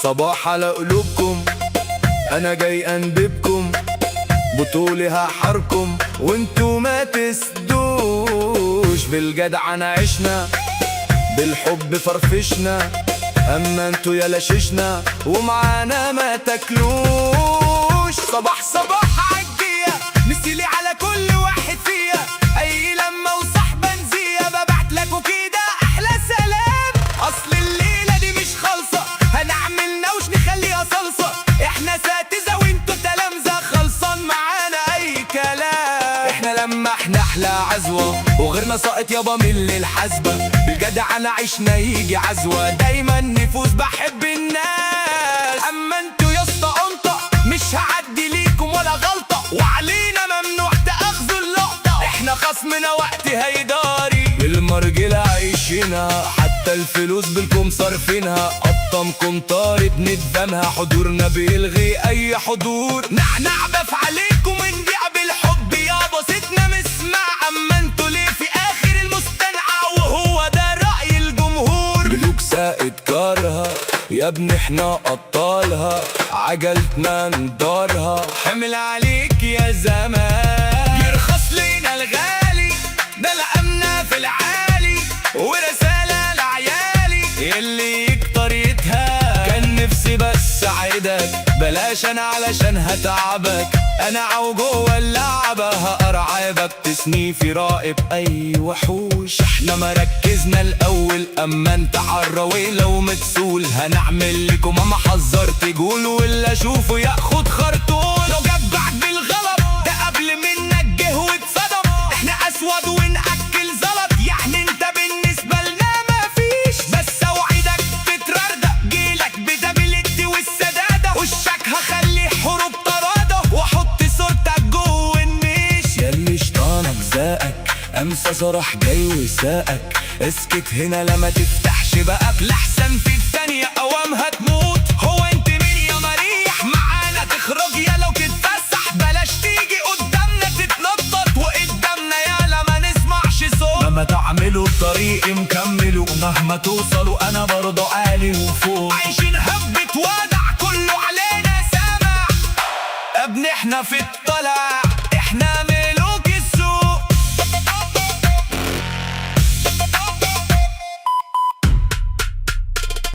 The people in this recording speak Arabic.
صباح على قلوبكم، انا جاي انببكم، بطولي هحركم وانتو ما تسدوش. بالجدع انا عشنا، بالحب فرفشنا، اما انتو يا لششنا ومعانا ما تاكلوش. صباح صباح عالجية، مثلي على كل واحد فيها، اي لما وصحبة نزية ببعتلك وكده احلى سلام. اصل الليلة دي مش خالصة، هنعمل نوش نخليها صلصة، احنا ساتذة وانتو تلامذة، خلصان معانا اي كلام. احنا لما احنا احلى عزوة وغيرنا ساقط يابا من الحسبة، بالجدع انا عشنا يجي عزوة، دايما نفوز بحب الناس. اما انتو يا اسطى انطق، مش هعدي ليكم ولا غلطة، وعلينا ممنوع تاخذوا اللقطة، احنا خصمنا وقت هيداري، بالمرجلة عايشينها، حتى الفلوس بالكم صارفينها، قطمكم طارت ندمها، حضورنا بيلغي اي حضور، نعنع بف عليكم ونبيع بالحب يابا ستنا مسمع. اما انتو ليه في اخر المستنقع وهو ده رأي الجمهور؟ ملوك ساقط كارها يا ابني احنا ابطالها، عجلتنا ندارها، حمل عليك يا زمان، يرخص لينا الغالي ده لقمنا في العالي، ورسالة لعيالي اللي يكتر يتهان. كان نفسي بس اعدك بلاش انا علشان هتعبك، انا عو جوه اللعبة هقرعبك، تصنيفي راقب اي وحوش، احنا مركزنا الاول، اما انت عالراوي لو متسول هنعمل لكم اما حذرت جول، واللي اشوفه ياخد خرطوم. لو جبعك بالغلط ده قبل منك جه واتصدم، احنا اسود ونأكل زلط، يعني انت بالنسبة لنا مفيش، بس اوعدك تتردد جيلك بدبلتي والسدادة، وشك هخلي حروب طرادة، واحط صورتك جوه النيش. ياللي شطانك زاقك امسى صراح جاي وساقك، اسكت هنا لما تفتحش بقى لحسن في الثانية اوام هتموت. هو انت مين يا مريح معانا تخرج يا لو تتفسح، بلاش تيجي قدامنا تتنطط وقدامنا يالا ما نسمعش صوت، لما تعملوا الطريق مكملوا، مهما توصلوا انا برضه عالي وفوق، عايشين هبة وضع كله علينا سامع، ابن احنا في الطلع